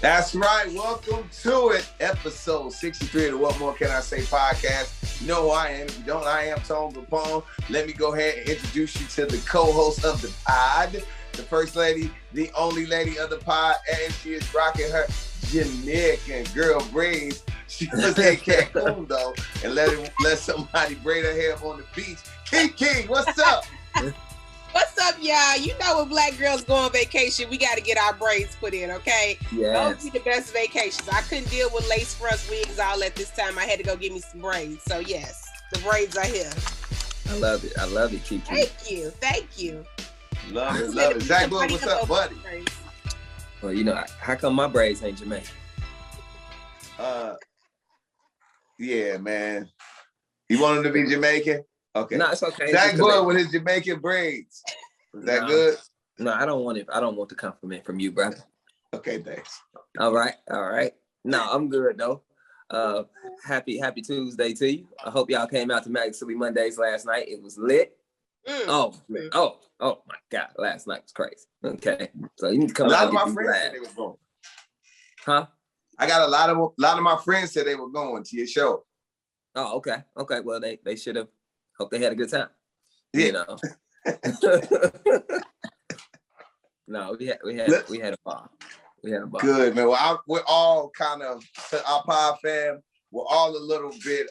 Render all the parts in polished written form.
That's right. Welcome to it. Episode 63 of the What More Can I Say podcast. You know who I am. If you don't, I am Tone Kapone. Let me go ahead and introduce you to the co-host of the pod, the first lady, the only lady of the pod, and she is rocking her Jamaican girl braids. She was in Kapone though, and let somebody braid her hair on the beach. Keke, what's up? What's up, y'all? You know when black girls go on vacation, we got to get our braids put in, okay? Yes. Those be the best vacations. I couldn't deal with lace fronts, wigs all at this time. I had to go get me some braids. So, yes, the braids are here. I love it. I love it, Keke. Thank you. Love it. Zach Boog, what's up, buddy? Well, you know, how come my braids ain't Jamaican? Yeah, man. You want him to be Jamaican? Okay. No, it's okay. Zach Boog with his Jamaican braids. Is that good? No, I don't want it. I don't want the compliment from you, brother. Okay, thanks. All right. No, I'm good though. Happy Tuesday to you. I hope y'all came out to Magic Silly Mondays last night. It was lit. Oh my God, last night was crazy. Okay, so you need to come out. A lot of my friends said they were going. Huh? I got a lot of my friends said they were going to your show. Oh, okay. Well, they should have. Hope they had a good time. Yeah. You know. No, we had a ball. We had a ball. Good, man. Well, we're all kind of our pod fam. We're all a little bit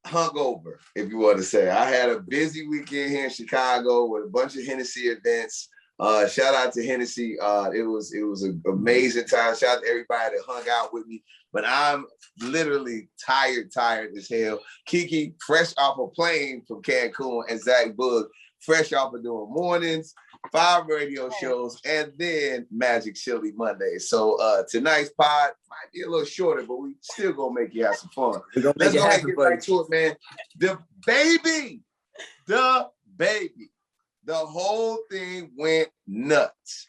hungover, if you want to say. I had a busy weekend here in Chicago with a bunch of Hennessy events. Shout out to Hennessy. It was an amazing time. Shout out to everybody that hung out with me. But I'm literally tired as hell. Keke, fresh off a plane from Cancun, and Zach Boog, fresh off of doing mornings, 5 radio shows, and then Magic Silly Monday. So tonight's pod might be a little shorter, but we still gonna make you have some fun. Let's go ahead and get right to it, man. The baby. The whole thing went nuts.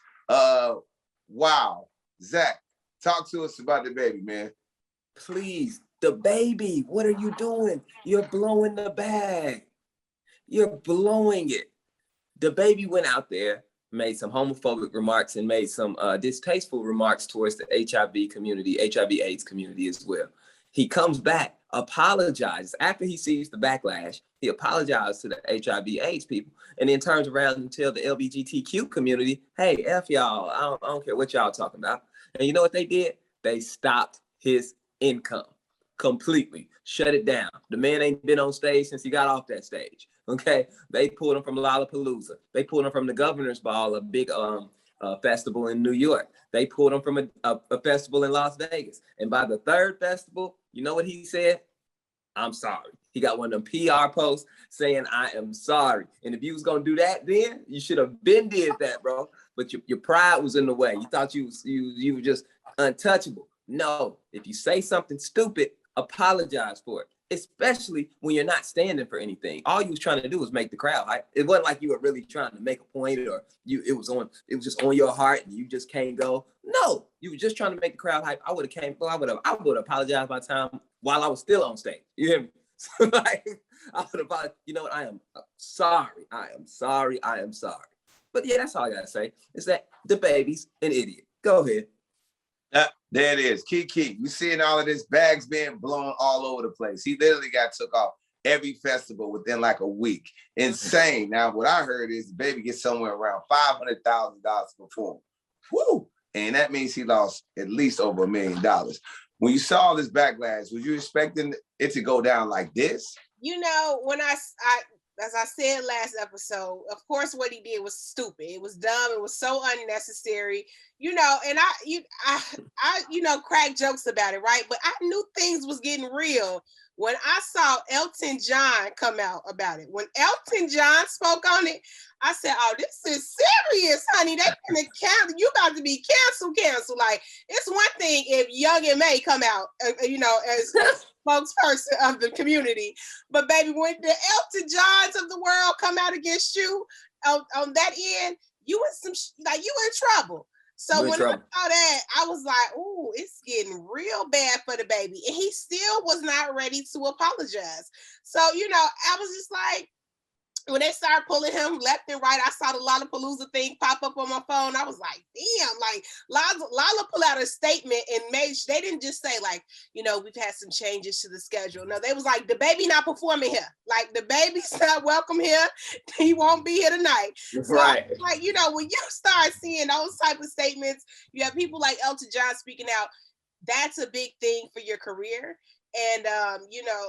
Wow. Zach, talk to us about the baby, man. Please, the baby. What are you doing? You're blowing the bag. You're blowing it. The baby went out there, made some homophobic remarks, and made some distasteful remarks towards the HIV community, HIV/AIDS community as well. He comes back, apologizes. After he sees the backlash, he apologizes to the HIV/AIDS people, and then turns around and tells the LGBTQ community, hey, F y'all, I don't care what y'all talking about. And you know what they did? They stopped his income completely, shut it down. The man ain't been on stage since he got off that stage. Okay, they pulled him from Lollapalooza. They pulled him from the Governor's Ball, a big festival in New York. They pulled him from a festival in Las Vegas. And by the 3rd festival, you know what he said? I'm sorry. He got one of them PR posts saying, I am sorry. And if you was gonna do that then, you should have been did that, bro. But your pride was in the way. You thought you were just untouchable. No, if you say something stupid, apologize for it. Especially when you're not standing for anything. All you was trying to do was make the crowd hype. It wasn't like you were really trying to make a point or it was just on your heart and you just can't go. No, you were just trying to make the crowd hype. I would have apologized by the time while I was still on stage. You hear me? So like I would have, you know what? I am sorry. But yeah, that's all I gotta say. Is that the baby's an idiot. Go ahead. There it is. Keke, you seeing all of this bags being blown all over the place. He literally got took off every festival within like a week. Insane. Now, what I heard is the baby gets somewhere around $500,000 to perform. Woo! And that means he lost at least over $1 million. When you saw this backlash, was you expecting it to go down like this? You know, when I as I said last episode, of course, what he did was stupid. It was dumb. It was so unnecessary, you know, and I crack jokes about it, right? But I knew things was getting real when I saw Elton John come out about it. When Elton John spoke on it, I said, oh, this is serious, honey. They gonna cancel. You about to be canceled. Like, it's one thing if Young and May come out, as spokesperson of the community. But baby, when the Elton Johns of the world come out against you on that end, you in you in trouble. So when I saw that, I was like, "Ooh, it's getting real bad for the baby," and he still was not ready to apologize. So I was just like, when they started pulling him left and right, I saw the Lollapalooza thing pop up on my phone. I was like, damn, like Lala pulled out a statement and they didn't just say like, you know, we've had some changes to the schedule. No, they was like, the baby not performing here. Like the baby's not welcome here. He won't be here tonight. So, Right. like, you know, when you start seeing those type of statements, you have people like Elton John speaking out. That's a big thing for your career. And, you know,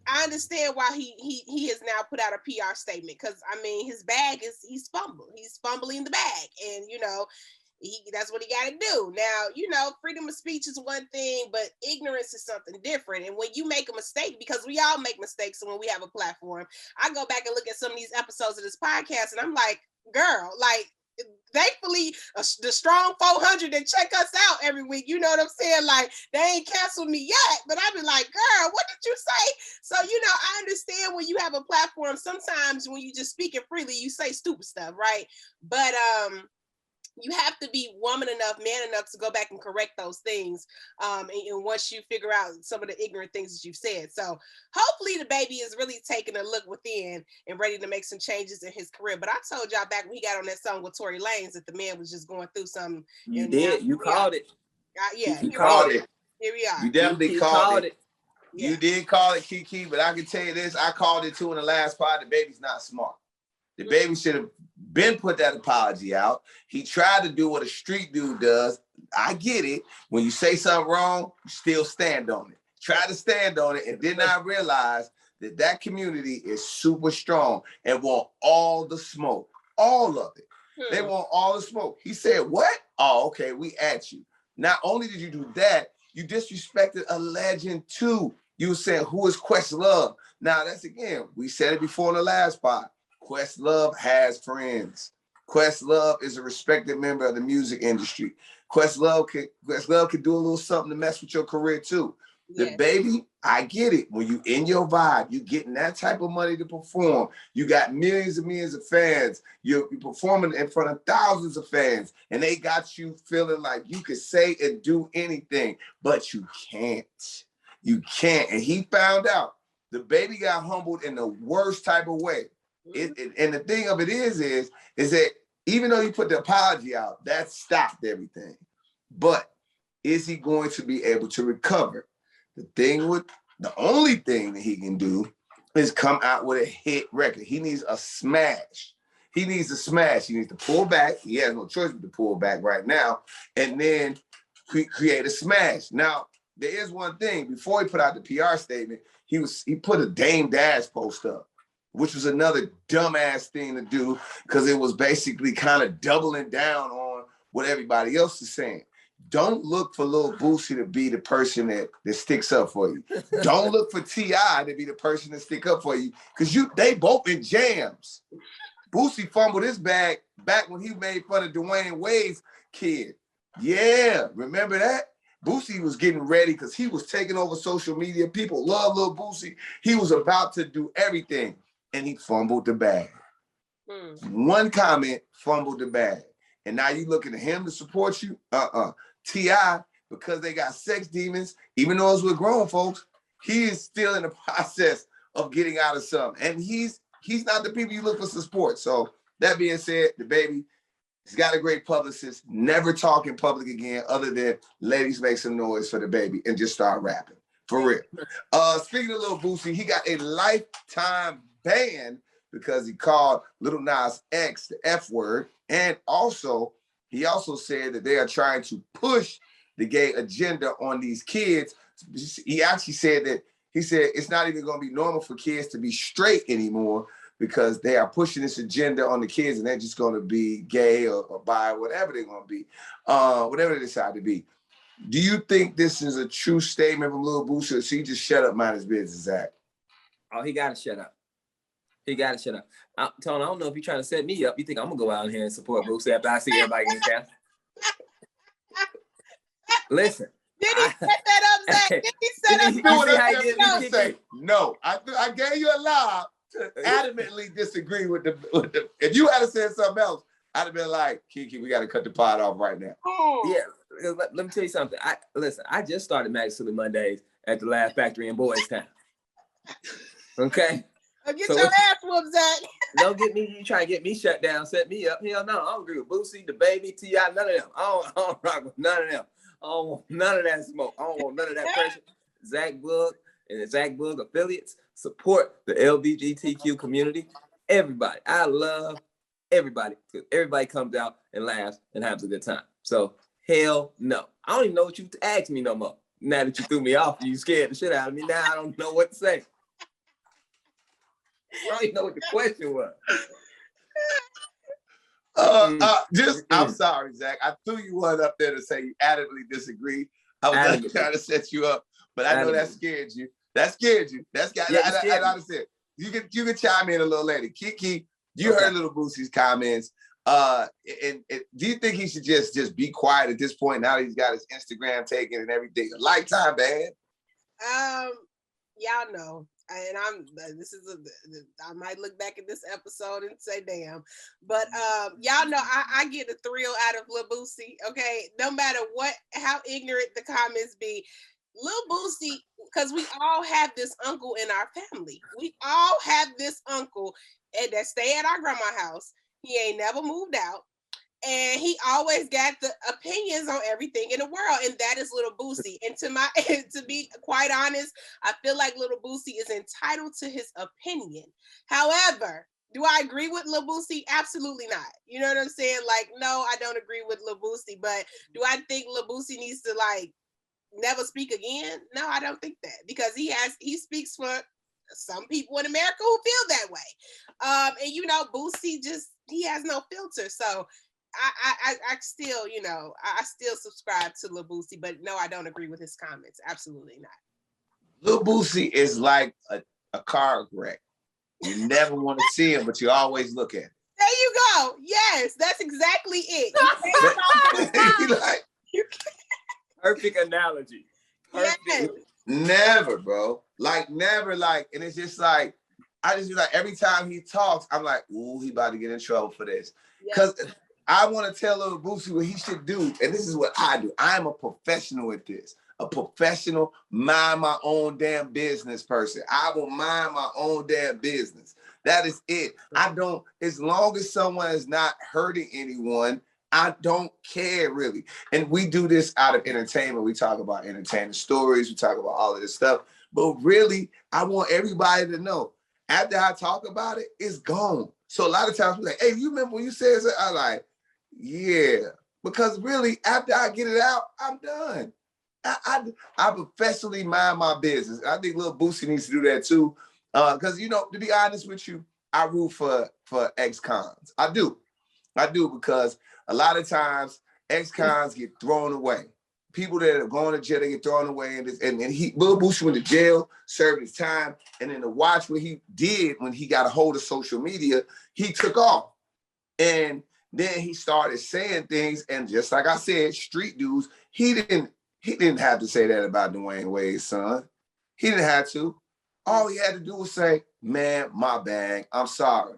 I understand why he has now put out a PR statement, because I mean his bag is he's fumbling the bag, and you know that's what he got to do. Now, you know, freedom of speech is one thing, but ignorance is something different. And when you make a mistake, because we all make mistakes when we have a platform, I go back and look at some of these episodes of this podcast, and I'm like, girl, like. Thankfully, the strong 400 that check us out every week, you know what I'm saying? Like, they ain't canceled me yet, but I've been like, girl, what did you say? So, you know, I understand when you have a platform, sometimes when you just speaking freely, you say stupid stuff, right? But you have to be woman enough, man enough to go back and correct those things. And once you figure out some of the ignorant things that you've said. So hopefully the baby is really taking a look within and ready to make some changes in his career. But I told y'all back when he got on that song with Tory Lanez that the man was just going through something. You did. You called it. Yeah. You called it. Here we are. You definitely called it. Yeah. You did call it, Keke, but I can tell you this, I called it too in the last part. The baby's not smart. The baby should have been put that apology out. He tried to do what a street dude does. I get it. When you say something wrong, you still stand on it. Try to stand on it and did not realize that that community is super strong and want all the smoke, all of it. They want all the smoke. He said, what? Oh, okay, we at you. Not only did you do that, you disrespected a legend too. You were saying, who is Questlove? Now that's again, we said it before in the last part. Questlove has friends. Questlove is a respected member of the music industry. Questlove could do a little something to mess with your career too. The baby, I get it. When you in your vibe, you getting that type of money to perform. You got millions and millions of fans. You're performing in front of thousands of fans, and they got you feeling like you could say and do anything, but you can't. You can't. And he found out. The baby got humbled in the worst type of way. And the thing of it is that even though you put the apology out, that stopped everything. But is he going to be able to recover? The only thing that he can do is come out with a hit record. He needs a smash. He needs a smash. He needs to pull back. He has no choice but to pull back right now, and then create a smash. Now, there is one thing. Before he put out the PR statement, he put a Dame Dash post up, which was another dumbass thing to do because it was basically kind of doubling down on what everybody else is saying. Don't look for Lil Boosie to be the person that sticks up for you. Don't look for T.I. to be the person that stick up for you because they both in jams. Boosie fumbled his bag back when he made fun of Dwayne Wade's kid. Yeah, remember that? Boosie was getting ready because he was taking over social media. People love Lil Boosie. He was about to do everything, and he fumbled the bag. One comment, fumbled the bag. And now you looking at him to support you? T.I., because they got sex demons, even though it's with grown folks, he is still in the process of getting out of something. And he's not the people you look for support. So that being said, the baby, he's got a great publicist, never talk in public again other than ladies make some noise for the baby and just start rapping. For real. Speaking of Lil Boosie, he got a lifetime ban because he called Lil Nas X the F word. And he also said that they are trying to push the gay agenda on these kids. He actually said it's not even going to be normal for kids to be straight anymore because they are pushing this agenda on the kids and they're just going to be gay or bi, whatever they're going to be, whatever they decide to be. Do you think this is a true statement from Lil Boosie, or should he just shut up, mind his business, Zach? Oh, he got to shut up. Tony, I don't know if you're trying to set me up. You think I'm going to go out here and support Boosie after I see everybody in town? Listen. Did he set that up, Zach? Did he set up? No, I gave you a lie to adamantly disagree with the. If you had said something else, I'd have been like, Keke, we got to cut the pod off right now. Yeah, let me tell you something. I just started Magic Silly Mondays at the Laugh Factory in Boys Town. Okay? Get So your ass whooped, Zach. don't get me, you trying to get me shut down, set me up. Hell no, I don't agree with Boosie, the baby, T.I., none of them. I don't rock with none of them. I don't want none of that smoke. I don't want none of that pressure. Zach Boog and the Zach Boog affiliates support the LGBTQ community. Everybody. I love everybody. Everybody comes out and laughs and has a good time. So hell no. I don't even know what you asked me no more. Now that you threw me off, you scared the shit out of me. Now I don't know what to say. I don't even know what the question was. I'm sorry, Zach. I threw you one up there to say you adamantly disagree. I was not trying to set you up, but I know that scared you. That scared you. That's got. Yeah, I understand. You can chime in a little later. Keke, you heard Little Boosie's comments. And do you think he should just be quiet at this point now that he's got his Instagram taken and everything? A lifetime ban. Y'all know. And I might look back at this episode and say, damn. But y'all know I get a thrill out of Lil Boosie, okay? No matter how ignorant the comments be. Lil Boosie, because we all have this uncle in our family. We all have this uncle that stay at our grandma's house. He ain't never moved out. And he always got the opinions on everything in the world, and that is Little Boosie. And to be quite honest, I feel like Little Boosie is entitled to his opinion. However, do I agree with Lil Boosie? Absolutely not. You know what I'm saying? Like, no, I don't agree with Lil Boosie. But do I think Lil Boosie needs to never speak again? No, I don't think that, because he speaks for some people in America who feel that way. And Boosie he has no filter, so. I still, I still subscribe to Lil Boosie, but no, I don't agree with his comments. Absolutely not. Lil Boosie is like a car wreck. You never want to see him, but you always look at him. There you go. Yes, that's exactly it. Perfect analogy. Perfect. Yes. Never, bro. Never, and it's just I just be every time he talks, I'm like, ooh, he about to get in trouble for this. Because I want to tell Lil Boosie what he should do. And this is what I do. I'm a professional at this. A professional, mind my own damn business person. I will mind my own damn business. That is it. As long as someone is not hurting anyone, I don't care really. And we do this out of entertainment. We talk about entertaining stories. We talk about all of this stuff. But really, I want everybody to know, after I talk about it, it's gone. So a lot of times we're like, hey, you remember when you said that? I'm like, yeah, because really, after I get it out, I'm done. I professionally mind my business. I think Lil Boosie needs to do that too. Because to be honest with you, I root for ex-cons. I do because a lot of times ex-cons get thrown away. People that are going to jail, they get thrown away, and Lil Boosie went to jail, served his time, and then to watch what he did when he got a hold of social media, he took off. And then he started saying things, and just like I said, street dudes, he didn't have to say that about Dwayne Wade's son. He didn't have to. All he had to do was say, man, my bad, I'm sorry.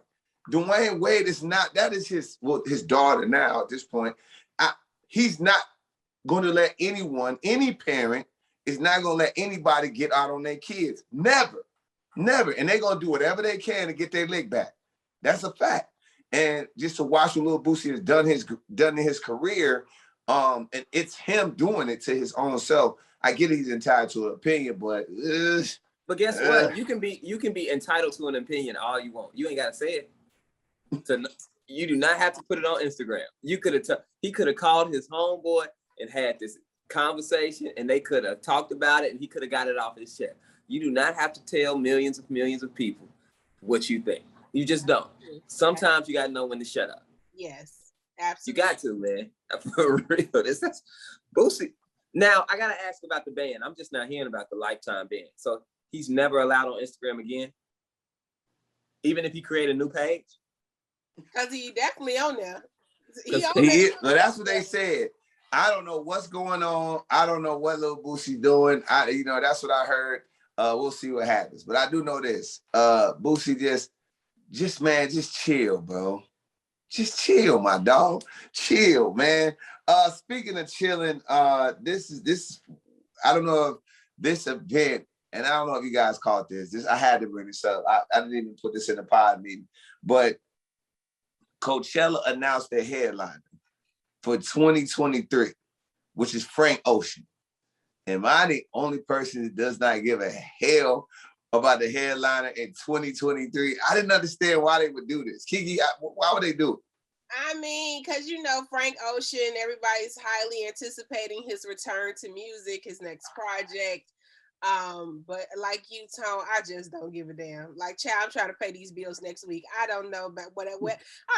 Dwayne Wade that is his daughter now at this point. He's not going to let any parent is not going to let anybody get out on their kids. Never. And they're going to do whatever they can to get their lick back. That's a fact. And just to watch what Lil Boosie has done in his career, and it's him doing it to his own self. I get he's entitled to an opinion, but guess what? You can be entitled to an opinion all you want. You ain't gotta say it. So you do not have to put it on Instagram. He could have called his homeboy and had this conversation, and they could have talked about it, and he could have got it off his chest. You do not have to tell millions of people what you think. You just don't. Sometimes you gotta know when to shut up. Yes, absolutely. You got to, man. For real. That's Boosie. Now I gotta ask about the ban. I'm just not hearing about the lifetime ban. So he's never allowed on Instagram again, even if he create a new page. Because he definitely on there. That's what they said. I don't know what's going on. I don't know what Lil Boosie doing. That's what I heard. We'll see what happens. But I do know this. Boosie just chill, bro. Just chill, my dog. Chill, man. Speaking of chilling, this I don't know if this event and I don't know if you guys caught this. I had to bring this up. I didn't even put this in the pod meeting, but Coachella announced their headliner for 2023, which is Frank Ocean. Am I the only person that does not give a hell about the headliner in 2023? I didn't understand why they would do this. Keke, why would they do it? I mean, because Frank Ocean, everybody's highly anticipating his return to music, his next project. But like you, Tone, I just don't give a damn. Like, child, I'm trying to pay these bills next week. I don't know about what I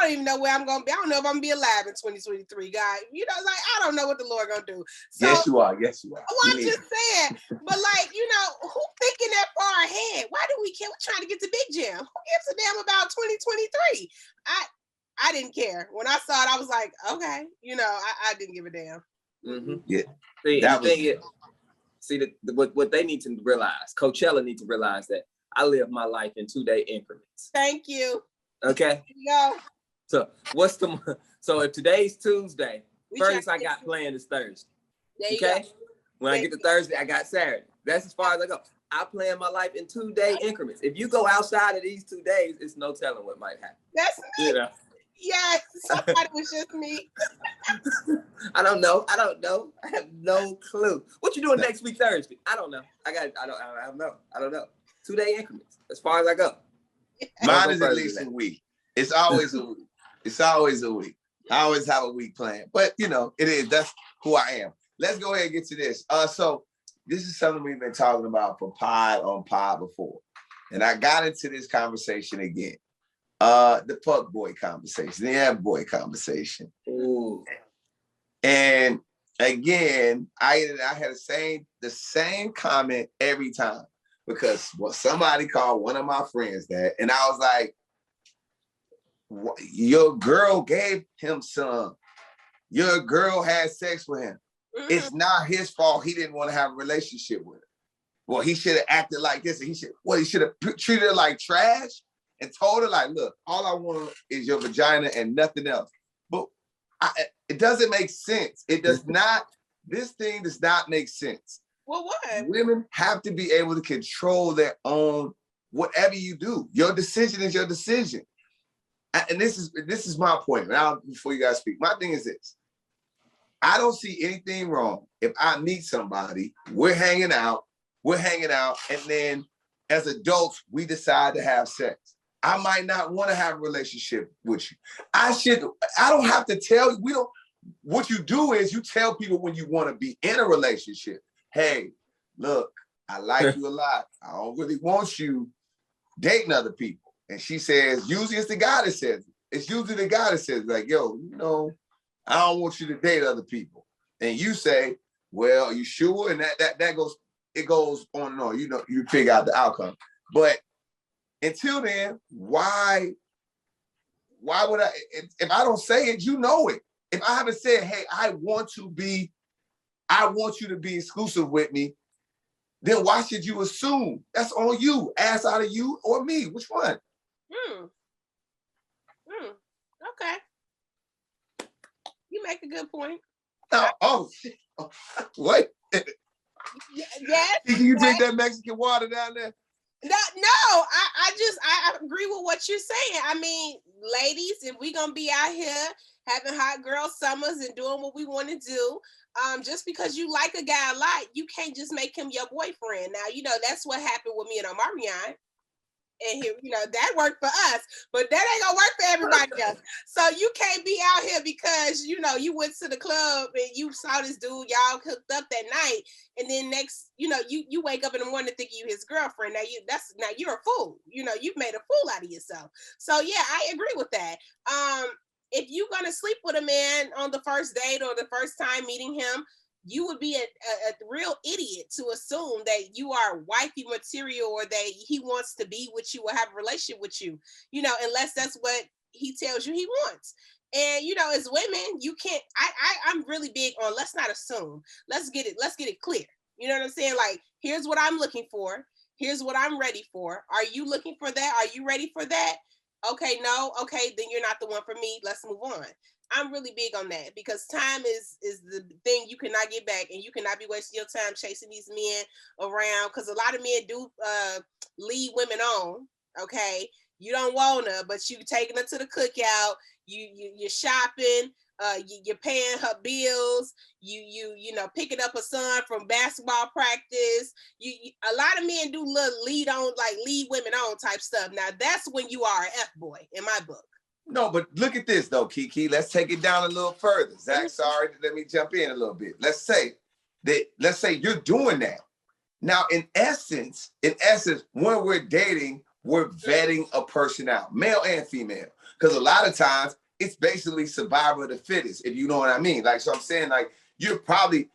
don't even know where I'm gonna be. I don't know if I'm gonna be alive in 2023, guys. Like, I don't know what the Lord gonna do. So, yes, you are. Yes, you are. Well, I'm just saying, but like, who thinking that far ahead? Why do we care? We're trying to get to Big Jam. Who gives a damn about 2023? I didn't care. When I saw it, I was like, okay, I didn't give a damn. Mm-hmm. Yeah. What they need to realize, Coachella needs to realize that I live my life in 2-day increments. Thank you. Okay. Go. So so if today's Tuesday, first I got playing is Thursday. Okay. When I get to Thursday, I got Saturday. That's as far as I go. I plan my life in 2-day increments. If you go outside of these 2 days, it's no telling what might happen. That's me. Yes, I thought it was just me. I don't know. I have no clue. What you doing next week Thursday? I don't know. I don't know. 2-day increments as far as I go. Mine is at least a week. It's always a week. It's always a week. I always have a week plan. But it is. That's who I am. Let's go ahead and get to this. So this is something we've been talking about for pod before. And I got into this conversation again. The fuck boy conversation, the F boy conversation. Ooh. And again, I had the same comment every time because somebody called one of my friends that, and I was like, your girl gave him some. Your girl had sex with him. Mm-hmm. It's not his fault he didn't want to have a relationship with her. Well, he should have acted like this, and he should have treated her like trash. And told her, like, look, all I want is your vagina and nothing else. But it doesn't make sense. It does not. This thing does not make sense. Well, what? Women have to be able to control their own, whatever you do. Your decision is your decision. And this is my point. Now, before you guys speak, my thing is this. I don't see anything wrong if I meet somebody, we're hanging out, and then as adults, we decide to have sex. I might not want to have a relationship with you. I don't have to tell you. What you do is you tell people when you want to be in a relationship. Hey, look, I like you a lot. I don't really want you dating other people. And she says, usually it's the guy that says it. It's usually the guy that says, like, yo, I don't want you to date other people. And you say, well, are you sure? And that goes on and on. You figure out the outcome. But until then, why would I, if I don't say it, you know it. If I haven't said, hey, I want you to be exclusive with me, then why should you assume? That's on you. Ask out of you or me. Which one? Okay. You make a good point. Shit. Wait. Yes. Can you drink that Mexican water down there? No, I agree with what you're saying. I mean, ladies, if we're gonna be out here having hot girl summers and doing what we want to do, just because you like a guy a lot, you can't just make him your boyfriend. Now, that's what happened with me and Omarion. And here, that worked for us, but that ain't gonna work for everybody else. So you can't be out here because you went to the club and you saw this dude, y'all hooked up that night, and then next, you wake up in the morning thinking you his girlfriend. Now you're a fool. You've made a fool out of yourself. So yeah, I agree with that. If you're gonna sleep with a man on the first date or the first time meeting him, you would be a real idiot to assume that you are wifey material or that he wants to be with you or have a relationship with you, unless that's what he tells you he wants. And, as women, you can't, I'm really big on, let's not assume, let's get it clear. You know what I'm saying? Like, here's what I'm looking for. Here's what I'm ready for. Are you looking for that? Are you ready for that? okay, no, okay, then you're not the one for me. Let's move on. I'm really big on that because time is the thing you cannot get back, and you cannot be wasting your time chasing these men around, because a lot of men do lead women on. Okay, you don't want her, but you taking her to the cookout. You're shopping. You're paying her bills. You know, picking up a son from basketball practice. A lot of men do little lead women on type stuff. Now that's when you are an F boy in my book. No, but look at this though, Keke. Let's take it down a little further. Zach, sorry, let me jump in a little bit. Let's say you're doing that. Now, in essence, when we're dating, we're vetting a person out, male and female. Because a lot of times it's basically survival of the fittest, if you know what I mean. Like, so I'm saying, like, you're probably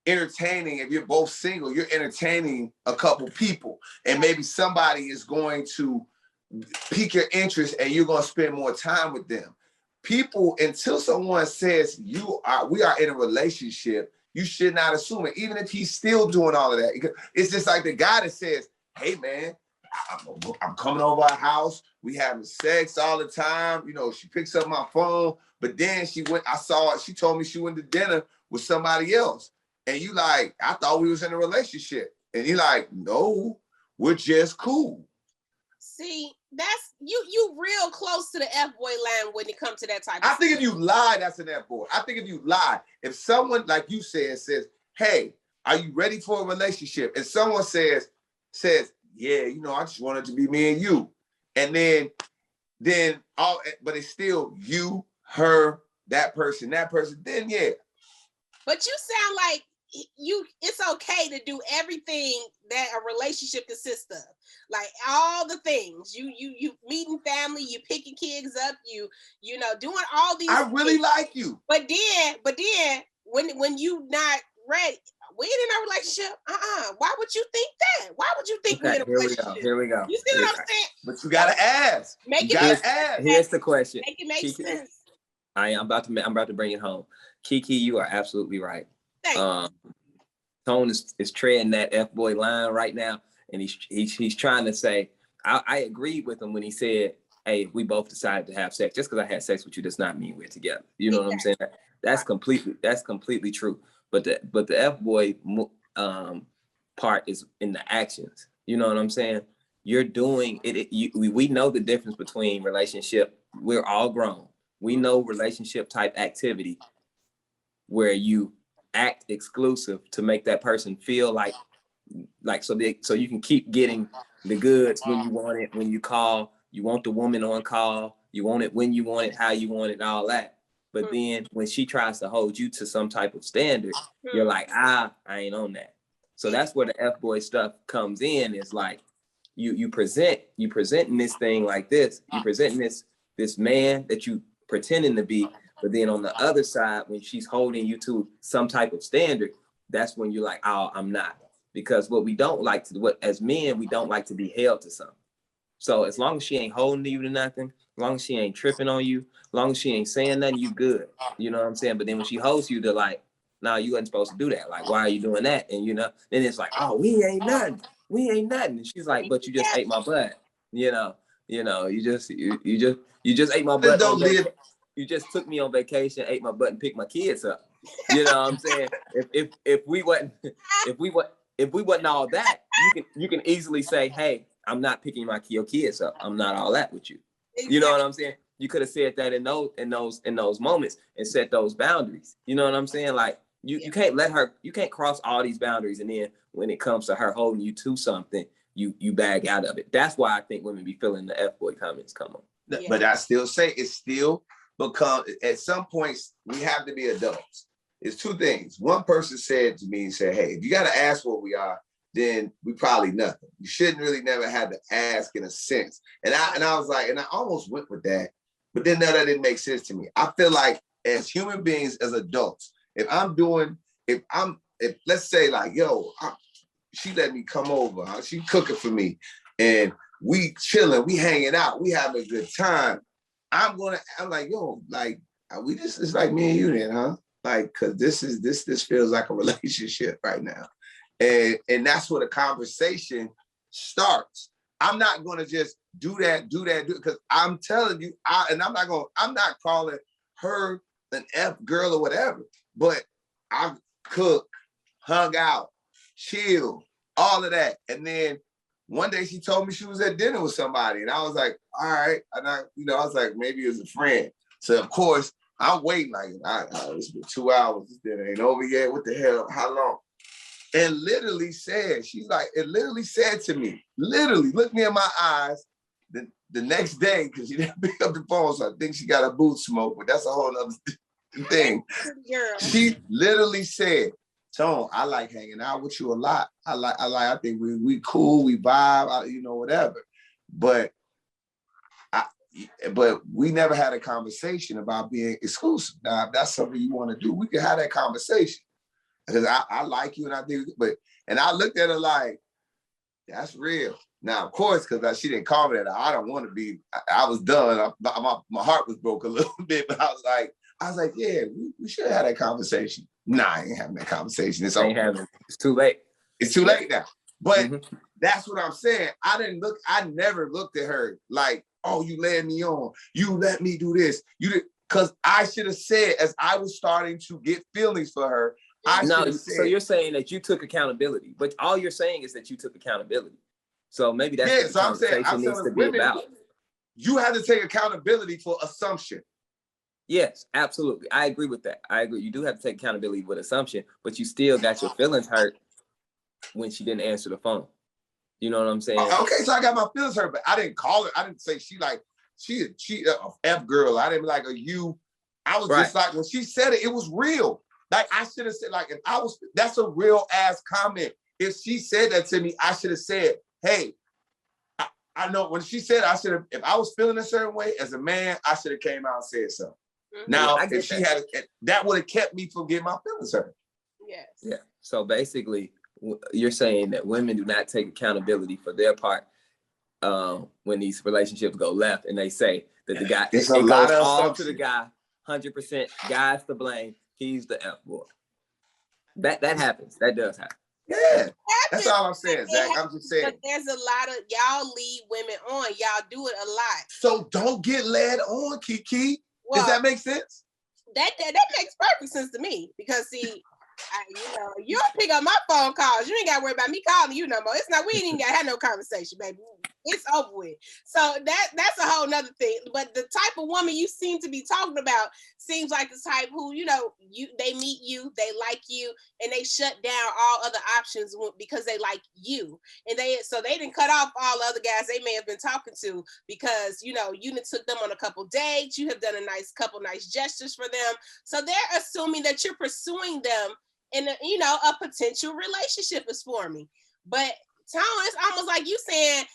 entertaining, if you're both single, you're entertaining a couple people, and maybe somebody is going to pique your interest and you're going to spend more time with them. People, until someone says we are in a relationship, you should not assume it, even if he's still doing all of that. It's just like the guy that says, hey man, I'm coming over our house, we having sex all the time, you know, she picks up my phone, but then she told me she went to dinner with somebody else. And you like, I thought we was in a relationship. And you like, no, we're just cool. See, that's you real close to the F boy line when it comes to that type of stuff. I think if you lie, that's an F boy. I think if you lie, if someone, like you says, hey, are you ready for a relationship? And someone says, yeah, you know, I just wanted to be me and you. And then but it's still you, her, that person, then yeah. But you sound like it's okay to do everything that a relationship consists of, like all the things you meeting family, you picking kids up, you know, doing all these I really things. Like you, but then when you not ready, we ain't in a relationship. Why would you think that? Why would you think we're in a relationship? Here we go. You see what I'm saying? But you gotta ask. Here's the question. Make it make sense. I'm about to bring it home. Keke, you are absolutely right. Tone is treading that F boy line right now, and he's trying to say, I agreed with him when he said, hey, we both decided to have sex. Just because I had sex with you does not mean we're together. You know what I'm saying? That's completely true. But the F boy part is in the actions. You know what I'm saying? You're doing it. We know the difference between relationship. We're all grown. We know relationship type activity where you act exclusive to make that person feel like so you can keep getting the goods when you want it, when you call, you want the woman on call, you want it when you want it, how you want it, all that. But then when she tries to hold you to some type of standard, you're like, I ain't on that. So that's where the F boy stuff comes in. Is like you presenting this thing like this, you presenting this man that you pretending to be. But then on the other side, when she's holding you to some type of standard, that's when you're like, oh, I'm not. Because as men, we don't like to be held to something. So as long as she ain't holding you to nothing, as long as she ain't tripping on you, as long as she ain't saying nothing, you good. You know what I'm saying? But then when she holds you to like, no, you wasn't supposed to do that. Like, why are you doing that? And you know, then it's like, oh, we ain't nothing. And she's like, but you just ate my butt. You just ate my butt. You just took me on vacation, ate my butt, and picked my kids up. You know what I'm saying? If we wasn't all that, you can easily say, hey, I'm not picking your kids up. I'm not all that with you. Exactly. You know what I'm saying? You could have said that in those moments and set those boundaries. You know what I'm saying? Like you can't cross all these boundaries, and then when it comes to her holding you to something, you bag out of it. That's why I think women be feeling the F boy comments come on. Yeah. But I still say it's still because at some points we have to be adults. It's two things. One person said to me, hey, if you got to ask what we are, then we probably nothing. You shouldn't really never have to ask in a sense. And I was like, and I almost went with that, but then that didn't make sense to me. I feel like as human beings, as adults, if let's say like, she let me come over, she cooking for me, and we chilling, we hanging out, we having a good time. I'm like, it's like me and you then, huh? Like, cause this feels like a relationship right now. And that's where the conversation starts. I'm not gonna just do that, because I'm telling you, I'm not calling her an F girl or whatever, but I cook, hung out, chill, all of that. And then one day she told me she was at dinner with somebody, and I was like, all right. And I was like, maybe it's a friend. So of course I'm waiting, like, it's been 2 hours, this dinner ain't over yet. What the hell? How long? And literally said to me, literally looked me in my eyes the next day, because she didn't pick up the phone, so I think she got a boot smoke, but that's a whole other thing. Girl. She literally said, Tone, I like hanging out with you a lot. I think we cool, we vibe, whatever. But we never had a conversation about being exclusive. Now, if that's something you want to do, we can have that conversation. Because I like you, and I think, and I looked at her like, that's real. Now, of course, because she didn't call me that, I don't want to be, I was done. My heart was broke a little bit, but I was like, yeah, we should have that conversation. Nah, I ain't having that conversation. It's too late. It's too late now. But that's what I'm saying. I never looked at her like, oh, you led me on. You let me do this. Because I should have said, as I was starting to get feelings for her, so you're saying that you took accountability, but all you're saying is that you took accountability. So maybe that's what the conversation needs to be about. You have to take accountability for assumption. Yes, absolutely. I agree with that. I agree. You do have to take accountability with assumption, but you still got your feelings hurt when she didn't answer the phone. You know what I'm saying? Okay, so I got my feelings hurt, but I didn't call her. I didn't say she F girl. I didn't be like, you. I was just like, when she said it, it was real. Like, I should have said, like, that's a real ass comment. If she said that to me, I should have said, hey, I know when she said, I should have, if I was feeling a certain way as a man, I should have came out and said something. Now, if she had, that would have kept me from getting my feelings hurt. Yes. Yeah. So basically, you're saying that women do not take accountability for their part when these relationships go left, and they say that the guy, it goes all to the guy, 100%. Guy's to blame. He's the F boy. That happens. That does happen. Yeah. That's all I'm saying, Zach. I'm just saying. But there's a lot of y'all lead women on. Y'all do it a lot. So don't get led on, Keke. Well, does that make sense? That makes perfect sense to me, because see, you don't pick up my phone calls. You ain't got to worry about me calling you no more. It's not, we ain't even got to have no conversation, baby. It's over with. So that's a whole nother thing. But the type of woman you seem to be talking about seems like the type who, they meet you, they like you, and they shut down all other options because they like you. And they didn't cut off all the other guys they may have been talking to, because, you took them on a couple dates. You have done a couple nice gestures for them. So they're assuming that you're pursuing them and, a potential relationship is forming. But Tone, it's almost like you saying,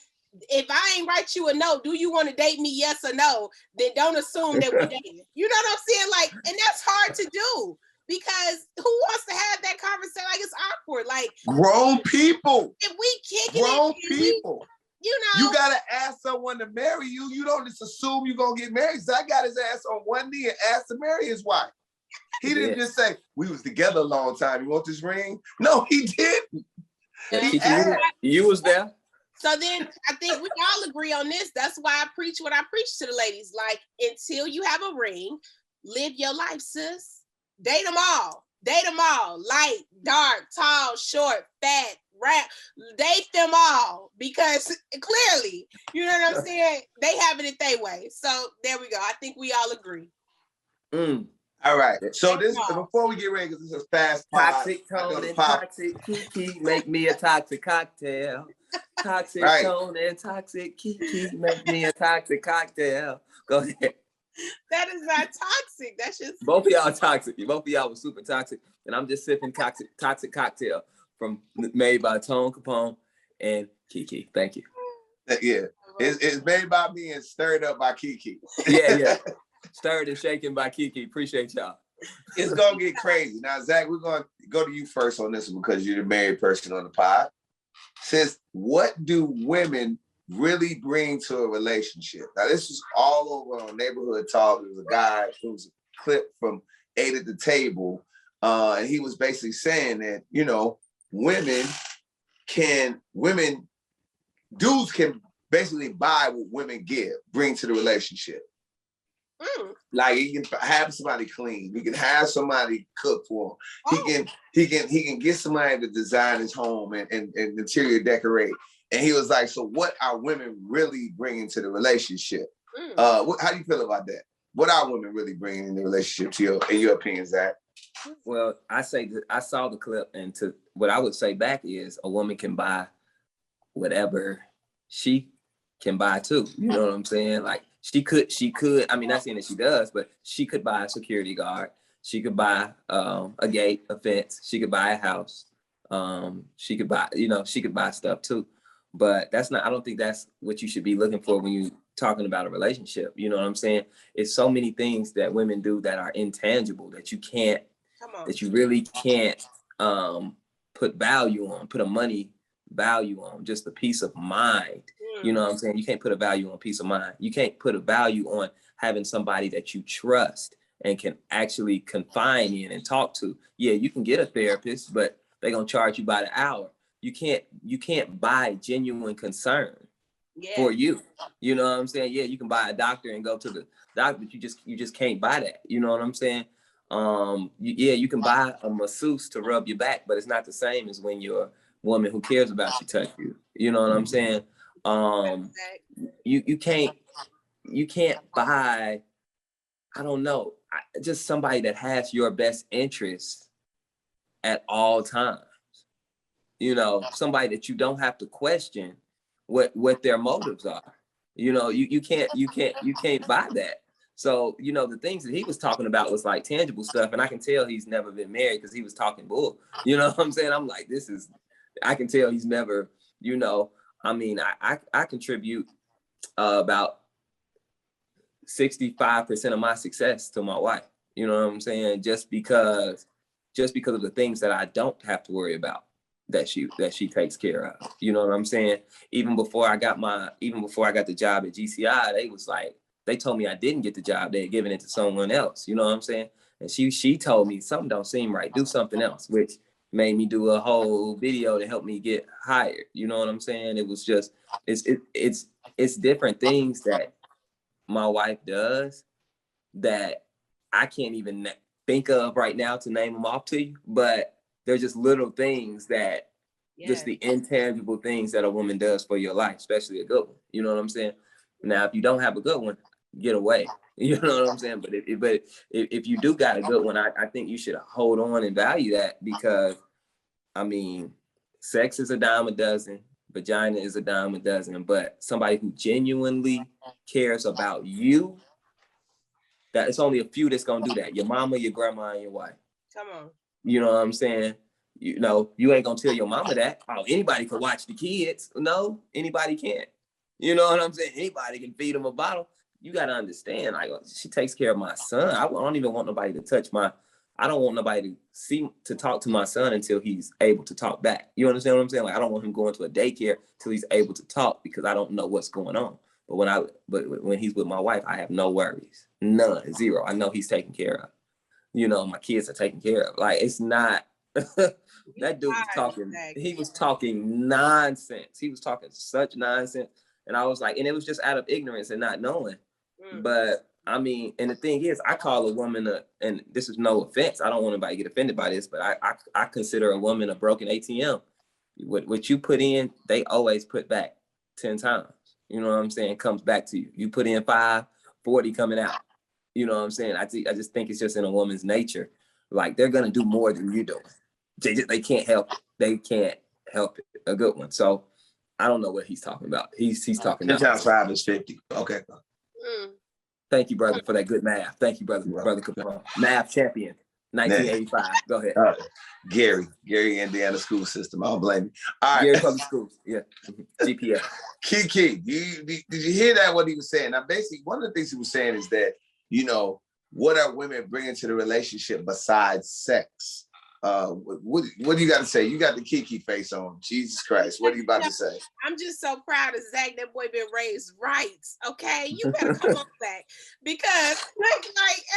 if I ain't write you a note, do you want to date me? Yes or no? Then don't assume that we're dating. You know what I'm saying? Like, and that's hard to do, because who wants to have that conversation? Like, it's awkward. Like, grown people. If we kicking grown people. You gotta ask someone to marry you. You don't just assume you're gonna get married. So I got his ass on one knee and asked to marry his wife. He didn't just say, we was together a long time. You want this ring? No, he didn't. You was there. So then I think we all agree on this. That's why I preach what I preach to the ladies. Like, until you have a ring, live your life, sis. Date them all. Date them all. Light, dark, tall, short, fat, round. Date them all. Because clearly, you know what I'm saying? They have it their way. So there we go. I think we all agree. All right. So before we get ready, because this is fast. Toxic Tone and toxic Keke make me a toxic cocktail. Toxic Tone and toxic Keke make me a toxic cocktail. Go ahead. That is not toxic. That's just both of y'all toxic. Both of y'all were super toxic, and I'm just sipping toxic cocktail made by Tone, Kapone, and Keke. Thank you. Yeah, it's made by me and stirred up by Keke. Yeah. Stirred and shaken by Keke. Appreciate y'all. It's gonna get crazy. Now, Zach, we're gonna go to you first on this one, because you're the married person on the pod. Says, what do women really bring to a relationship? Now, this is all over on Neighborhood Talk. There's a guy who was a clip from 8 at the Table, and he was basically saying that, dudes can basically buy what women bring to the relationship. Like he can have somebody clean. He can have somebody cook for him. He can get somebody to design his home and interior decorate. And he was like, so what are women really bringing to the relationship? How do you feel about that? What are women really bringing in the relationship to you, in your opinion, Zach? Well, I saw the clip, and to what I would say back is a woman can buy whatever she can buy too. You know what I'm saying? Like she could, I mean, not saying that she does, but she could buy a security guard. She could buy a gate, a fence. She could buy a house. She could buy, she could buy stuff too. But I don't think that's what you should be looking for when you're talking about a relationship. You know what I'm saying? It's so many things that women do that are intangible that you can't, that you really can't put a money value on, just a peace of mind. You know what I'm saying? You can't put a value on peace of mind. You can't put a value on having somebody that you trust and can actually confide in and talk to. Yeah, you can get a therapist, but they're gonna charge you by the hour. You can't buy genuine concern for you. You know what I'm saying? Yeah, you can buy a doctor and go to the doctor, but you just can't buy that. You know what I'm saying? You can buy a masseuse to rub your back, but it's not the same as when you're a woman who cares about you touch you. You know what I'm saying? You can't buy, I don't know, just somebody that has your best interests at all times. Somebody that you don't have to question what their motives are. You can't buy that. So, the things that he was talking about was like tangible stuff. And I can tell he's never been married because he was talking bull. You know what I'm saying? I'm like, I can tell he's never, I contribute about 65% of my success to my wife. You know what I'm saying? Just because of the things that I don't have to worry about that she takes care of. You know what I'm saying? Even before I got the job at GCI, they told me I didn't get the job. They had given it to someone else. You know what I'm saying? And she told me something don't seem right. Do something else, which made me do a whole video to help me get hired. You know what I'm saying? It was just, it's different things that my wife does that I can't even think of right now to name them off to you, but they're just little things that just the intangible things that a woman does for your life, especially a good one. You know what I'm saying? Now, if you don't have a good one, get away. You know what I'm saying? But if you do got a good one, I think you should hold on and value that, because sex is a dime a dozen, vagina is a dime a dozen, but somebody who genuinely cares about you, that it's only a few that's gonna do that. Your mama, your grandma, and your wife. Come on. You know what I'm saying? You ain't gonna tell your mama that. Oh, anybody can watch the kids. No, anybody can't. You know what I'm saying? Anybody can feed them a bottle. You gotta understand, she takes care of my son. I don't even want nobody to touch I don't want nobody to talk to my son until he's able to talk back. You understand what I'm saying? I don't want him going to a daycare till he's able to talk, because I don't know what's going on. But when he's with my wife, I have no worries. None, zero. I know he's taken care of. My kids are taken care of. It's not that dude was talking, he was talking nonsense. He was talking such nonsense. And I was like, and it was just out of ignorance and not knowing. But and the thing is, I call a woman and this is no offense, I don't want anybody to get offended by this, but I consider a woman a broken ATM. What you put in, they always put back 10 times. You know what I'm saying? It comes back to you. You put in 5, 40 coming out. You know what I'm saying? I just think it's just in a woman's nature. They're gonna do more than you doing. They can't help it. They can't help it. A good one. So I don't know what he's talking about. He's talking 10 times 5 is 50. Okay. Thank you, brother, for that good math. Thank you, brother Kapone. Math champion, 1985. Go ahead. Gary, Indiana school system. I don't blame you. All right. Gary public schools. Yeah. GPA. Keke, did you hear that? What he was saying? Now, basically, one of the things he was saying is that, what are women bringing to the relationship besides sex? What do you got to say? You got the Keke face on. Jesus Christ. What are you about to say? I'm just so proud of Zach. That boy been raised right. Okay. You better come on back, because like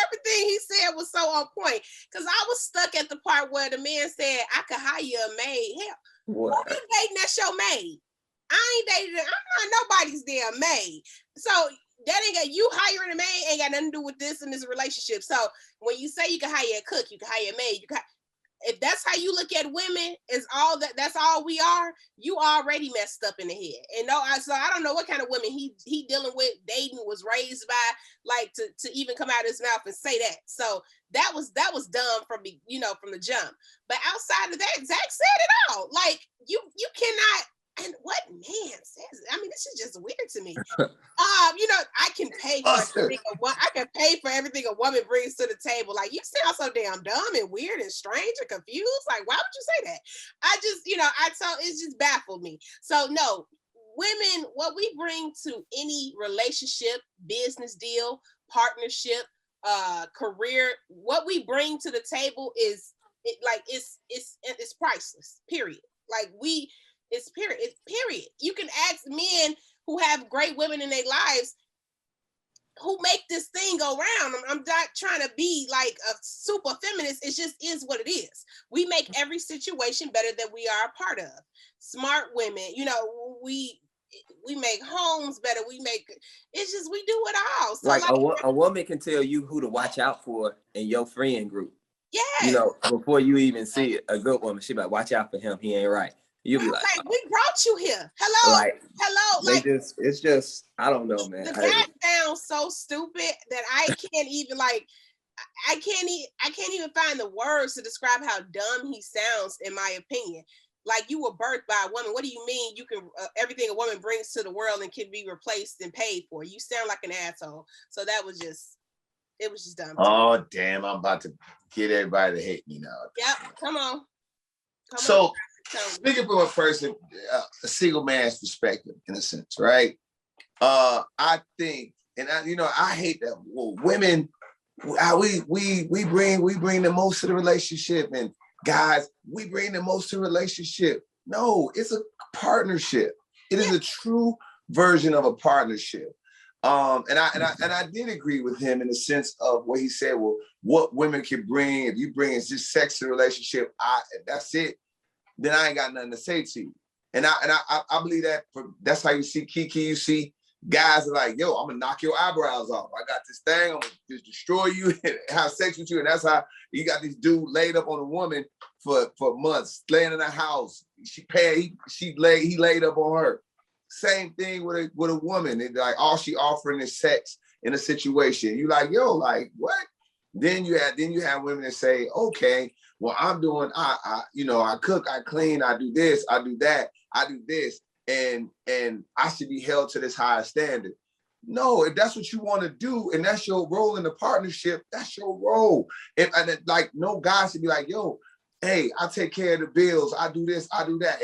everything he said was so on point. Because I was stuck at the part where the man said, I could hire a maid. Hell, who you dating that's your maid? I ain't dated. I'm not nobody's damn maid. So that ain't got you hiring a maid ain't got nothing to do with this in this relationship. So when you say you can hire a cook, you can hire a maid, if that's how you look at women, is all that's all we are, you already messed up in the head. And so I don't know what kind of women he dealing with, dating, was raised by, like to even come out of his mouth and say that. So that was dumb from from the jump. But outside of that, Zach said it all. Like you cannot. And what man says? I mean, this is just weird to me. I can pay for everything a woman brings to the table. Like, you sound so damn dumb and weird and strange and confused. Like, why would you say that? I just, it's just baffled me. So no, women, what we bring to any relationship, business deal, partnership, career, what we bring to the table is it's priceless. Period. Like it's period. You can ask men who have great women in their lives who make this thing go round. I'm not trying to be like a super feminist. It just is what it is. We make every situation better than we are a part of. Smart women, we make homes better. We do it all. So like a woman can tell you who to watch out for in your friend group. Yeah. Before you even see a good woman, she like, watch out for him. He ain't right. You'll be like, we brought you here. Hello. Like, it's just, I don't know, man. The guy sounds so stupid that I can't even I can't even find the words to describe how dumb he sounds, in my opinion. Like, you were birthed by a woman. What do you mean you can everything a woman brings to the world and can be replaced and paid for? You sound like an asshole. So it was just dumb. Oh damn! I'm about to get everybody to hate me now. Yep, come on. So, speaking from a single man's perspective, in a sense, right? I think, and I hate that. Well, women, we bring the most to the relationship, and guys, we bring the most to the relationship. No, it's a partnership. It is a true version of a partnership. And I did agree with him in the sense of what he said. Well, what women can bring, if you bring is just sex to the relationship, that's it. Then I ain't got nothing to say to you. And I believe that's how you see Keke. You see guys are like, yo, I'm gonna knock your eyebrows off. I got this thing, I'm gonna just destroy you and have sex with you. And that's how you got this dude laid up on a woman for months, laying in the house. He laid up on her. Same thing with a woman. It's like all she offering is sex in a situation. You like, yo, like what? Then you have women that say, okay, well, I'm doing, I cook, I clean, I do this, I do that, I do this, and I should be held to this higher standard. No, if that's what you want to do, and that's your role in the partnership, that's your role. And like, no guy should be like, yo, hey, I take care of the bills, I do this, I do that.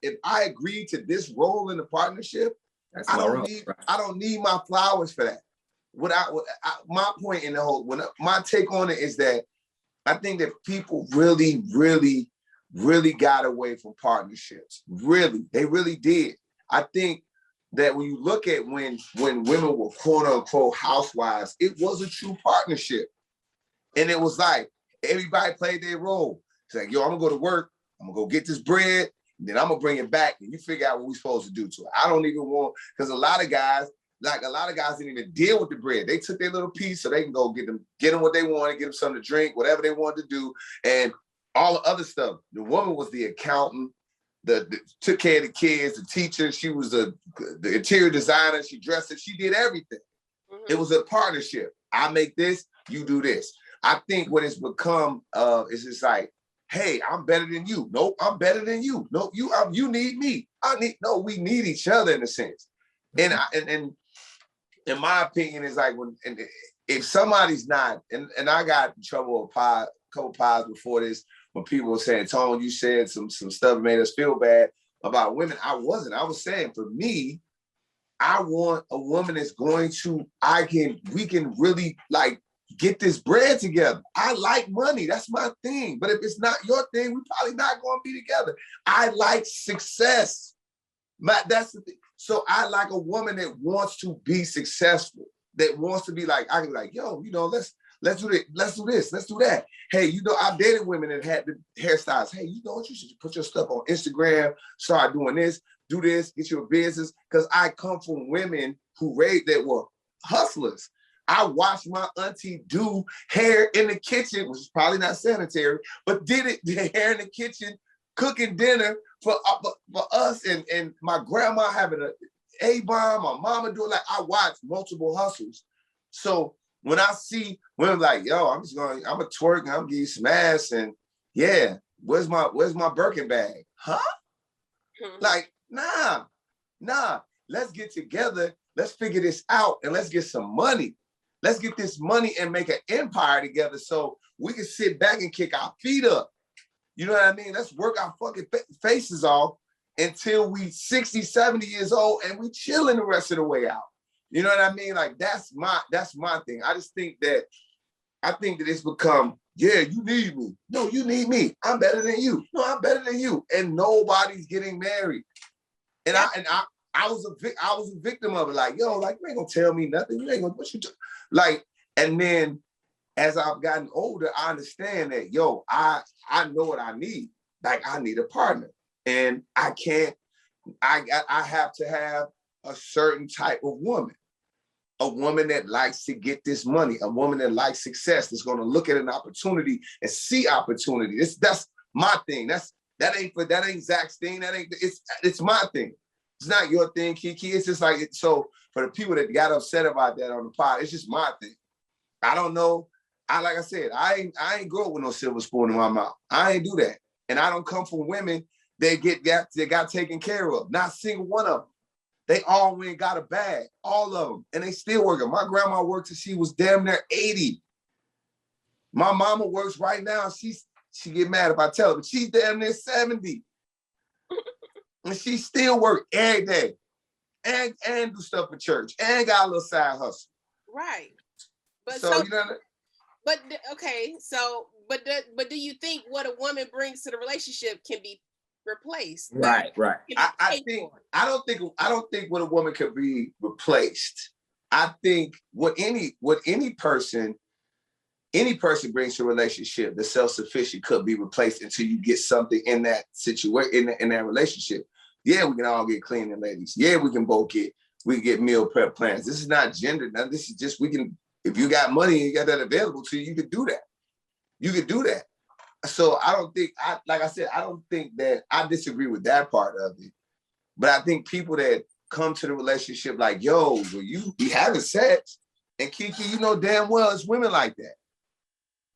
If I agree to this role in the partnership, I don't need my flowers for that. My point in the whole, my take on it is that I think that people really, really, really got away from partnerships. Really, they really did. I think that when you look at when women were quote unquote housewives, it was a true partnership. And it was like, everybody played their role. It's like, yo, I'm gonna go to work, I'm gonna go get this bread, and then I'm gonna bring it back, and you figure out what we're supposed to do to it. I don't even want, because a lot of guys didn't even deal with the bread. They took their little piece so they can go get them what they wanted, get them something to drink, whatever they wanted to do, and all the other stuff. The woman was the accountant, took care of the kids, the teacher. She was the interior designer. She dressed it. She did everything. Mm-hmm. It was a partnership. I make this, you do this. I think what it's become is just like, hey, I'm better than you. Nope, I'm better than you. No, you need me. We need each other in a sense. And in my opinion, is like if somebody's not, and I got in trouble with a couple pies before this, when people were saying, Tone, you said some stuff that made us feel bad about women. I wasn't. I was saying, for me, I want a woman that's we can really like get this bread together. I like money. That's my thing. But if it's not your thing, we're probably not going to be together. I like success. That's the thing. So I like a woman that wants to be successful, that wants to be like, I can be like, yo, let's do this, let's do that. Hey, I've dated women that had the hairstyles. Hey, you know what? You should put your stuff on Instagram, start doing this. do this, get you a business. Because I come from women who that were hustlers. I watched my auntie do hair in the kitchen, which is probably not sanitary, but did hair in the kitchen, cooking dinner for us, and my grandma having a A-bomb, my mama doing, like, I watched multiple hustles. So when I see women like, yo, I'm a twerk, and I'm gonna give you some ass, and yeah, where's my Birkin bag? Huh? Like, nah, let's get together, let's figure this out, and let's get some money. Let's get this money and make an empire together so we can sit back and kick our feet up. You know what I mean? Let's work our fucking faces off until we 60, 70 years old and we chilling the rest of the way out. You know what I mean? Like, that's my thing. I think that it's become, yeah, you need me. No, you need me. I'm better than you. No, I'm better than you. And nobody's getting married. And I was a victim of it. Like, yo, like, you ain't gonna tell me nothing. You ain't gonna, what you do? Like, and then as I've gotten older, I understand that, yo, I know what I need. Like, I need a partner. And I have to have a certain type of woman. A woman that likes to get this money, a woman that likes success, that's gonna look at an opportunity and see opportunity. That's my thing. That ain't Zach's thing. It's my thing. It's not your thing, Keke. It's just like, so for the people that got upset about that on the pod, it's just my thing. I don't know. Like I said, I ain't grow up with no silver spoon in my mouth. I ain't do that. And I don't come from women that got taken care of. Not a single one of them. They all went and got a bag, all of them. And they still working. My grandma worked till she was damn near 80. My mama works right now. She get mad if I tell her, but she's damn near 70. And she still work every day and do stuff for church and got a little side hustle. Right. But so you know. But okay, so but do you think what a woman brings to the relationship can be replaced? Right. I don't think what a woman can be replaced. I think what any person brings to a relationship that's self-sufficient could be replaced until you get something in that situation, in that relationship. Yeah, we can all get cleaning ladies. Yeah, we can get meal prep plans. This is not gender. Now, this is just, if you got money and you got that available to you, you could do that. You could do that. So I don't think that I disagree with that part of it. But I think people that come to the relationship like, yo, will you be having sex? And Keke, you know damn well it's women like that.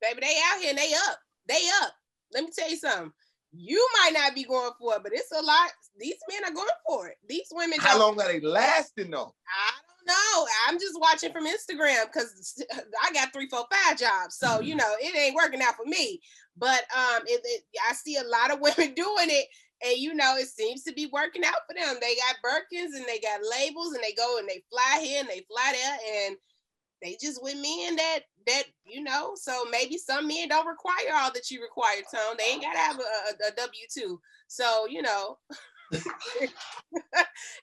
Baby, they out here and they up. Let me tell you something. You might not be going for it, but it's a lot. These men are going for it. These women. How long are they lasting though? I don't know. I'm just watching from Instagram because I got 3, 4, 5 jobs. So, you know, it ain't working out for me. But I see a lot of women doing it. And, you know, it seems to be working out for them. They got Birkins and they got labels and they go and they fly here and they fly there. And they just with men that, you know, so maybe some men don't require all that you require, Tone. They ain't got to have a W-2. So, you know,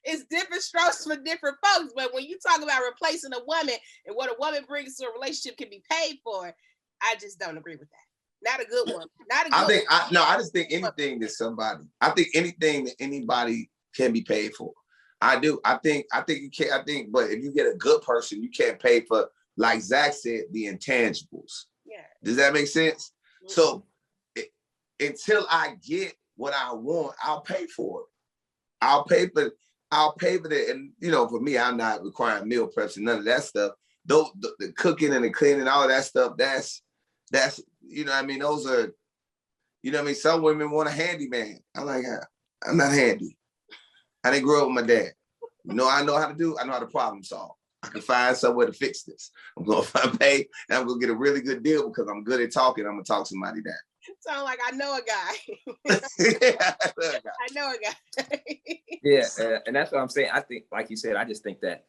it's different strokes for different folks. But when you talk about replacing a woman and what a woman brings to a relationship can be paid for, I just don't agree with that. Not a good one. I just think anything that anybody can be paid for. I do. I think you can. But if you get a good person, you can't pay for, like Zach said, the intangibles. Yeah. Does that make sense? Mm-hmm. So until I get what I want, I'll pay for it. I'll pay for that. And you know, for me, I'm not requiring meal preps and none of that stuff. Though the cooking and the cleaning, all of that stuff, that's you know what I mean, those are, you know what I mean, some women want a handyman. I'm like, I'm not handy. I didn't grow up with my dad. You know, I know how to problem solve. I can find somewhere to fix this. I'm going to pay and I'm going to get a really good deal because I'm good at talking. I'm going to talk somebody down. Sound like I know a guy. Yeah, I know a guy. Yeah, and that's what I'm saying. I think, like you said, I just think that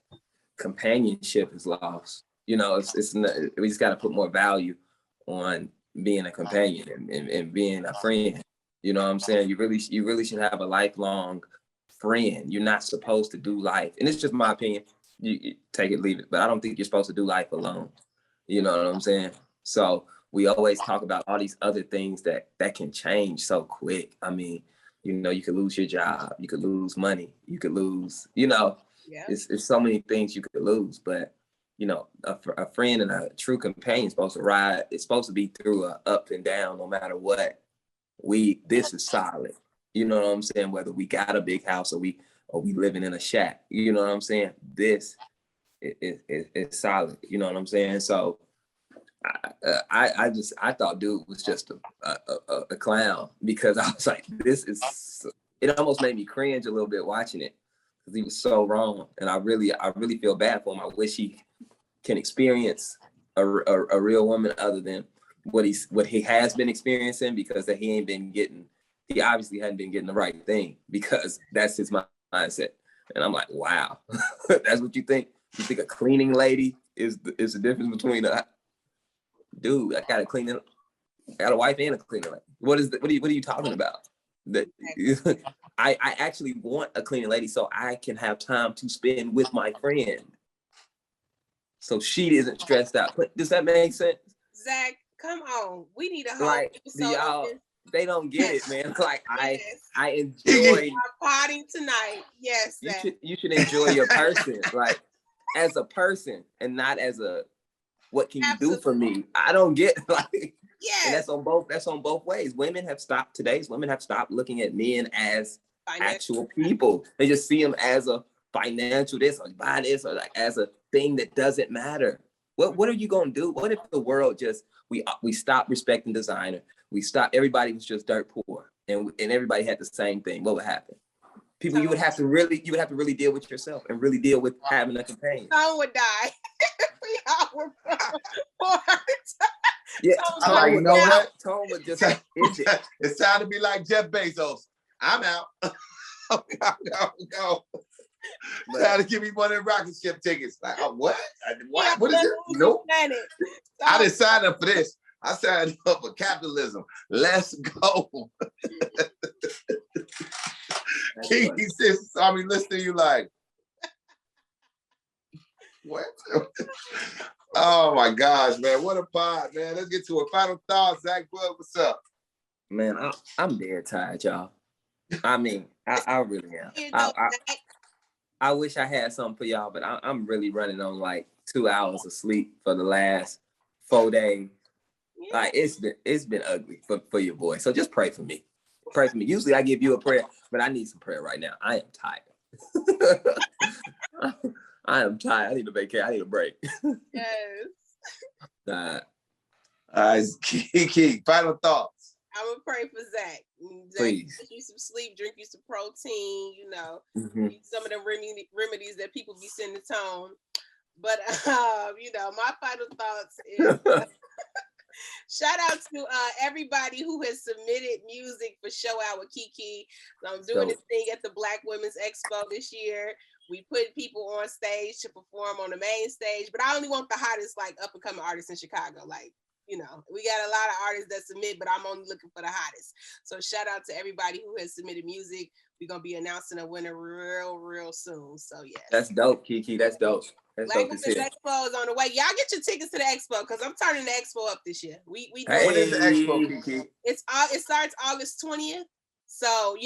companionship is lost. You know, it's we just got to put more value on being a companion and being a friend. You know what I'm saying? You really should have a lifelong friend. You're not supposed to do life, and it's just my opinion. You take it, leave it, but I don't think you're supposed to do life alone. You know what I'm saying? So we always talk about all these other things that can change so quick. I mean, You know, you could lose your job, you could lose money, you could lose, you know, Yeah. it's so many things you could lose. But, you know, a friend and a true companion is supposed to ride. It's supposed to be through a up and down, no matter what. This is solid. You know what I'm saying? Whether we got a big house or we living in a shack, you know what I'm saying? This is solid. You know what I'm saying? So I thought dude was just a clown, because I was like, it almost made me cringe a little bit watching it, because he was so wrong. And I really feel bad for him. I wish he can experience a real woman other than what he has been experiencing, because that he obviously hadn't been getting the right thing, because that's his mindset. And I'm like, wow, that's what you think? You think a cleaning lady is the difference between dude, I got a wife and a cleaning lady. What are you talking about? I actually want a cleaning lady so I can have time to spend with my friend, so she isn't stressed out. Does that make sense? Zach, come on. We need a whole Like, episode. They don't get it, man. Like, yes. I enjoy our party tonight. Yes, Zach. You should enjoy your person, like, as a person, and not as what can you do for me? I don't get, like, yes. And that's on both ways. Today's women have stopped looking at men as actual people. They just see them as a financial this or buy this, or like as a thing that doesn't matter. What are you gonna do? What if the world just we stopped respecting designer? Everybody was just dirt poor, and everybody had the same thing. What would happen? People, you would have to really deal with yourself and really deal with having a companion. Someone would die. We all were poor. Yeah, like, you know what? Tone would just it's time to be like Jeff Bezos. I'm out. Go. Try to give me one of them rocket ship tickets. Like, what? What? What is it? Nope. I didn't sign up for this. I signed up for capitalism. Let's go. Keke says, I mean, listen to you like, what? Oh my gosh, man. What a pod, man. Let's get to a final thought. Zach Boog, what's up? Man, I'm dead tired, y'all. I mean, I really am. I wish I had something for y'all, but I'm really running on like 2 hours of sleep for the last 4 days. Like, it's been ugly for your boy. So just pray for me. Pray for me. Usually I give you a prayer, but I need some prayer right now. I am tired. I am tired. I need a vacation. I need a break. Yes. All right, Keke, final thoughts. I would pray for Zach. Please. Drink you some sleep, drink you some protein, mm-hmm. Some of the remedies that people be sending to Tone. But, my final thoughts is shout out to everybody who has submitted music for Show Out with Keke. I'm doing this thing at the Black Women's Expo this year. We put people on stage to perform on the main stage, but I only want the hottest, like, up and coming artists in Chicago. Like, we got a lot of artists that submit, but I'm only looking for the hottest. So shout out to everybody who has submitted music. We're going to be announcing a winner real, real soon. So, yes. That's dope, Keke. That's dope. That's Black dope Women's Expo is on the way. Y'all get your tickets to the expo, because I'm turning the expo up this year. We When is the expo, Keke? It starts August 20th. So,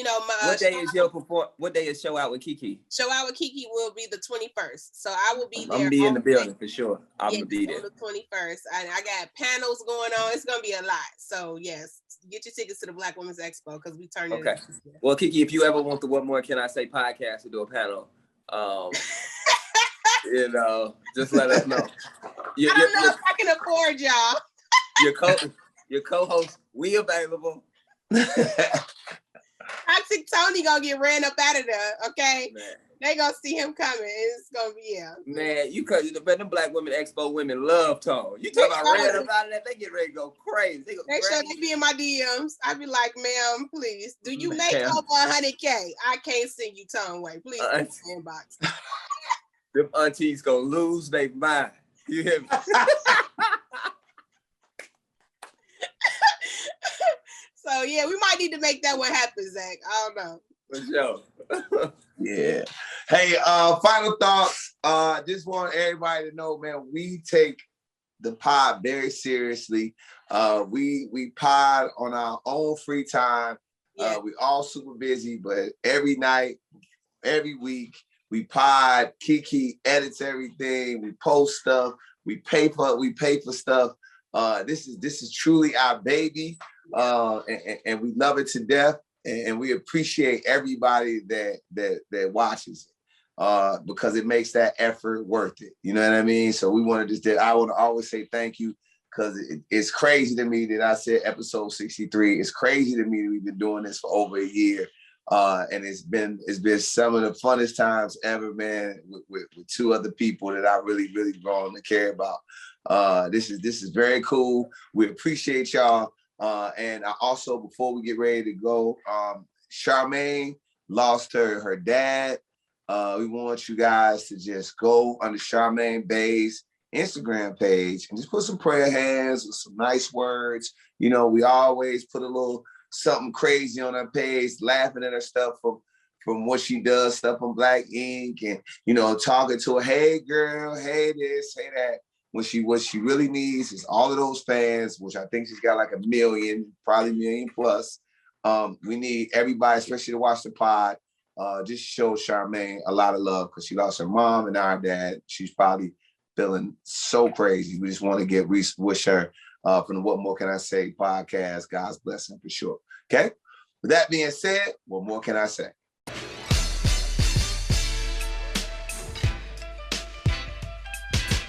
what day is Show Out with Keke? Show Out with Keke will be the 21st. So I will be there. I'm gonna be in the building for sure. I'm gonna be there. On the 21st. I got panels going on. It's gonna be a lot. So yes, get your tickets to the Black Women's Expo, because we turn it. Okay. Well, Keke, if you ever want the What More Can I Say podcast to do a panel, just let us know. I don't know if I can afford y'all. Your co-host, we available. Toxic Tony gonna get ran up out of there, okay? Man. They gonna see him coming. It's gonna be Man, the Black Women Expo women love Tone. You talking about ran up out of that? They get ready to go crazy. They be in my DMs. I be like, ma'am, please, do you make over 100K? I can't send you Tone way. Please inbox. Them aunties gonna lose their mind. You hear me? So yeah, we might need to make that one happen, Zach. I don't know. For sure. Yeah. Hey, final thoughts. Just want everybody to know, man, we take the pod very seriously. We pod on our own free time. Yeah. We all super busy, but every night, every week, we pod. Keke edits everything. We post stuff. We pay for stuff. This is truly our baby, and we love it to death. And we appreciate everybody that watches it, because it makes that effort worth it. You know what I mean? So we want to I want to always say thank you, because it's crazy to me that I said episode 63. It's crazy to me that we've been doing this for over a year. And it's been some of the funnest times ever, man, with two other people that I really, really grown to care about. This is very cool. We appreciate y'all. And I also, before we get ready to go, Charmaine lost her dad. We want you guys to just go under Charmaine Bay's Instagram page and just put some prayer hands with some nice words. You know, we always put a little something crazy on her page, laughing at her stuff from what she does, stuff on Black Ink, and, you know, talking to her, hey girl, hey this, hey that. What she really needs is all of those fans, which I think she's got like 1 million, probably 1 million plus. We need everybody, especially to watch the pod, just show Charmaine a lot of love, because she lost her mom and our dad. She's probably feeling so crazy. We just want to wish her from the What More Can I Say podcast, God's blessing for sure. Okay? With that being said, what more can I say?